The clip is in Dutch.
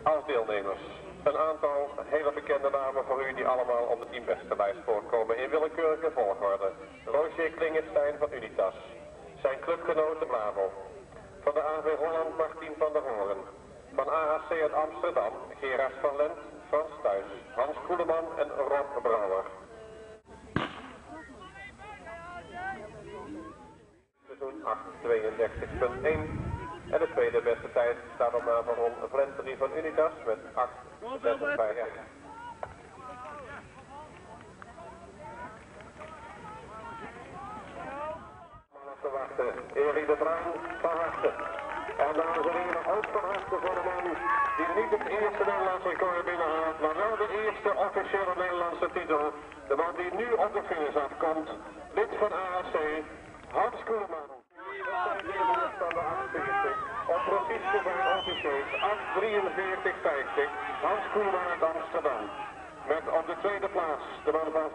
als deelnemers. Een aantal hele bekende namen voor u die allemaal op de teambeste lijst voorkomen in willekeurige volgorde. Roger Klingenstein van Unitas. Zijn clubgenoten Bravo. Van de AV Holland Martien van der Hoorn. Van AHC uit Amsterdam Gerard van Lent, Frans Thuis, Hans Koeleman en Rob Brouwer. Seizoen 8:32.1 en de tweede beste tijd staat op naam van Ron Vlentery van Unitas met 8:56. Te wachten, Erik de Bruin van harte. En dames en heren, ook van harte voor de man die niet het eerste Nederlandse record binnenhaalt, maar wel de eerste officiële Nederlandse titel. De man die nu op de finish afkomt, lid van AHC, Hans Koeleman. Op precies voorbij officieus 8:43.50, Hans Koeleman uit Amsterdam. Met op de tweede plaats de man van